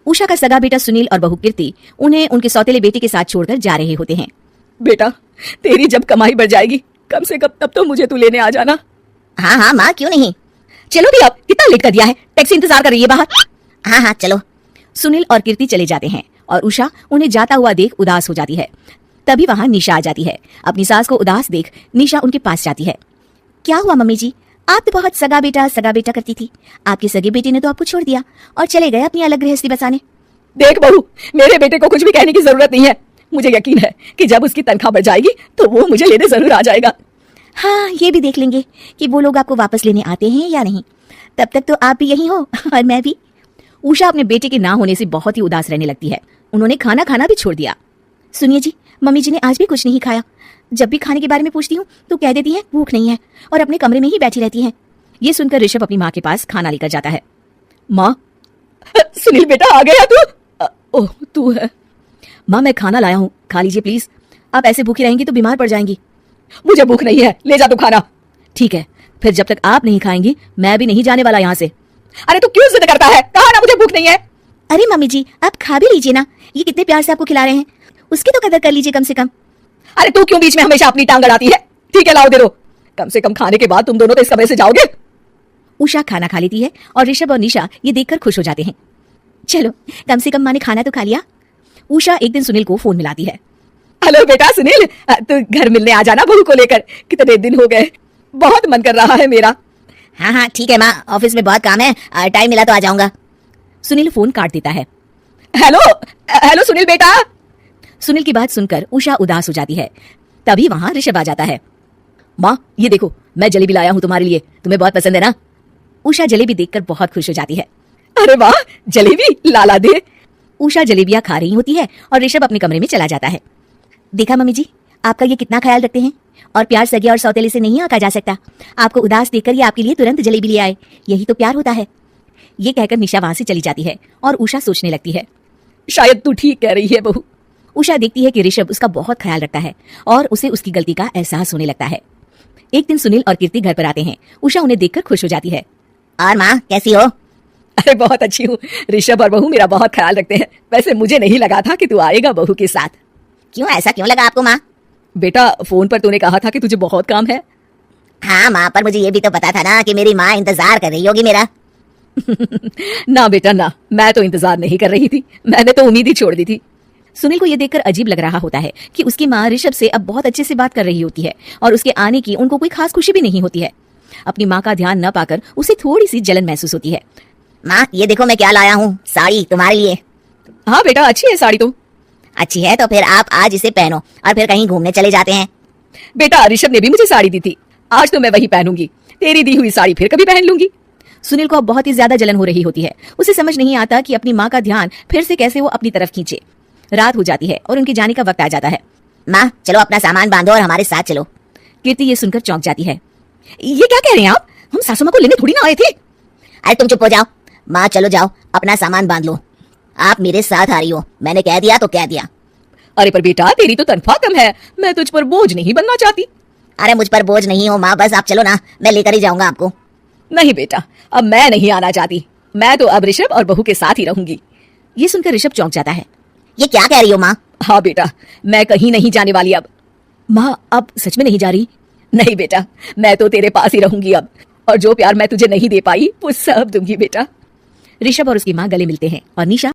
उषा का सगा बेटा सुनील और बहू कीर्ति उन्हें उनके सौतेले बेटे के साथ छोड़कर जा रहे होते हैं। बेटा, तेरी जब कमाई बढ़ जाएगी कम से कम तब तो मुझे तू लेने आ जाना। हाँ हाँ माँ, क्यों नहीं। चलो भी, अब कितना लेट कर दिया है, टैक्सी इंतजार कर रही है बाहर। हाँ हाँ चलो। सुनील और कीर्ति चले जाते हैं और उषा उन्हें जाता हुआ देख उदास हो जाती है। तभी वहां निशा आ जाती है। अपनी सास को उदास देख निशा उनके पास जाती है। क्या हुआ मम्मी जी, आप तो बहुत सगा बेटा करती थी। आपके सगे बेटे ने तो आपको छोड़ दिया और चले गए अपनी अलग गृहस्थी बसाने। देख बहू, मेरे बेटे को कुछ भी कहने की जरूरत नहीं है। मुझे यकीन है कि जब उसकी तनख्वाह बढ़ जाएगी तो वो मुझे लेने जरूर आ जाएगा। हाँ, ये भी देख लेंगे कि वो लोग आपको वापस लेने आते हैं या नहीं। तब तक तो आप भी यही हो और मैं भी। उषा अपने बेटे के ना होने से बहुत ही उदास रहने लगती है। उन्होंने खाना खाना भी छोड़ दिया। सुनिए जी, मम्मी जी ने आज भी कुछ नहीं खाया। जब भी खाने के बारे में पूछती हूँ तो कह देती है भूख नहीं है और अपने कमरे में ही बैठी रहती है। ये सुनकर ऋषभ अपनी माँ के पास खाना लेकर जाता है। माँ, सुनील बेटा आ गया तू? ओह, तू है। माँ, मैं खाना लाया हूँ, खा लीजिए प्लीज। आप ऐसे भूखी रहेंगी तो बीमार पड़ जाएंगी। मुझे भूख नहीं है, ले जा तू खाना। ठीक है, फिर जब तक आप नहीं खाएंगी मैं भी नहीं जाने वाला यहाँ से। अरे तू क्यों जिद करता है? कहा ना मुझे भूख नहीं है। अरे मम्मी जी, आप खा भी लीजिए ना, ये कितने प्यार से आपको खिला रहे हैं, उसकी तो कदर कर लीजिए कम से कम। अरे तू क्यों बीच में हमेशा अपनी टांग अड़ाती है? ठीक है, लाओ दे दो। कम से कम खाने के बाद तुम दोनों तो इस कमरे से जाओगे। उषा खाना खा लेती है और ऋषभ और निशा ये देखकर खुश हो जाते हैं। चलो, कम से कम माँ ने खाना तो खा लिया। उषा एक दिन सुनील को फोन मिलाती है। हेलो बेटा सुनील, तू घर मिलने आ जाना बहू को लेकर। कितने दिन हो गए, बहुत मन कर रहा है मेरा। हाँ हाँ ठीक है माँ, ऑफिस में बहुत काम है, टाइम मिला तो आ जाऊंगा। सुनील फोन काट देता है। हेलो हेलो सुनील बेटा। सुनील की बात सुनकर उषा उदास हो जाती है। तभी वहां ऋषभ आ जाता है। माँ, ये देखो, मैं जलेबी लाया हूँ तुम्हारे लिए, तुम्हें बहुत पसंद है ना। उषा जलेबी देखकर बहुत खुश हो जाती है। अरे वाह, जलेबी लाला दे। उषा जलेबियां खा रही होती है और ऋषभ अपने कमरे में चला जाता है। देखा मम्मी जी, आपका ये कितना ख्याल रखते हैं, और प्यार सगे और सौतेले से नहीं आंका जा सकता। आपको उदास देखकर ये आपके लिए तुरंत जलेबी ले आए, यही तो प्यार होता है। ये कहकर निशा वहां से चली जाती है और उषा सोचने लगती है, शायद तू ठीक कह रही है बहू। उषा देखती है कि ऋषभ उसका बहुत ख्याल रखता है और उसे उसकी गलती का एहसास होने लगता है। एक दिन सुनील और कीर्ति घर पर आते हैं। उषा उन्हें देखकर खुश हो जाती है। और माँ कैसी हो? अरे बहुत अच्छी हूँ। ऋषभ और बहू मेरा बहुत ख्याल रखते हैं। वैसे मुझे नहीं लगा था कि तू आएगा बहू के साथ। क्यों, ऐसा क्यों लगा आपको माँ? बेटा, फोन पर तूने कहा था कि तुझे बहुत काम है। हाँ माँ, पर मुझे ये भी तो पता था ना कि मेरी माँ इंतजार कर रही होगी मेरा। ना बेटा ना, मैं तो इंतजार नहीं कर रही थी, मैंने तो उम्मीद ही छोड़ दी थी। सुनील को यह देखकर अजीब लग रहा होता है कि उसकी माँ ऋषभ से अब बहुत अच्छे से बात कर रही होती है और उसके आने की उनको कोई खास खुशी भी नहीं होती है। अपनी माँ का ध्यान न पाकर उसे थोड़ी सी जलन महसूस होती है। माँ, ये देखो मैं क्या लाया हूँ, साड़ी तुम्हारे लिए। हाँ बेटा, अच्छी है साड़ी तो। अच्छी है तो फिर आप आज इसे पहनो और फिर कहीं घूमने चले जाते हैं। बेटा, ऋषभ ने भी मुझे साड़ी दी थी, आज तो मैं वही पहनूंगी। तेरी दी हुई साड़ी फिर कभी पहन लूंगी। सुनील को अब बहुत ही ज्यादा जलन हो रही होती है। उसे समझ नहीं आता कि अपनी माँ का ध्यान फिर से कैसे वो अपनी तरफ खींचे। रात हो जाती है और उनके जाने का वक्त आ जाता है। माँ चलो अपना सामान बांधो और हमारे साथ चलो। कीर्ति ये सुनकर चौंक जाती है। ये क्या कह रहे हैं आप? हम सासू माँ को लेने थोड़ी ना आए थे। अरे तुम चुप हो जाओ। माँ चलो जाओ, अपना सामान बांध लो। आप मेरे साथ आ रही हो, मैंने कह दिया तो कह दिया। अरे पर बेटा, तेरी तो तनख्वाह कम है, मैं तुझ पर बोझ नहीं बनना चाहती। अरे मुझ पर बोझ नहीं हो माँ, बस आप चलो ना, मैं लेकर ही जाऊंगा आपको। नहीं बेटा, अब मैं नहीं आना चाहती। मैं तो अब ऋषभ और बहू के साथ ही रहूंगी। ये सुनकर ऋषभ चौंक जाता है। ये क्या कह रही हो माँ? हाँ बेटा, मैं कहीं नहीं जाने वाली अब। माँ, अब सच में नहीं जा रही? नहीं बेटा, मैं तो तेरे पास ही रहूंगी अब, और जो प्यार मैं तुझे नहीं दे पाई वो सब दूंगी बेटा। ऋषभ और उसकी माँ गले मिलते हैं और निशा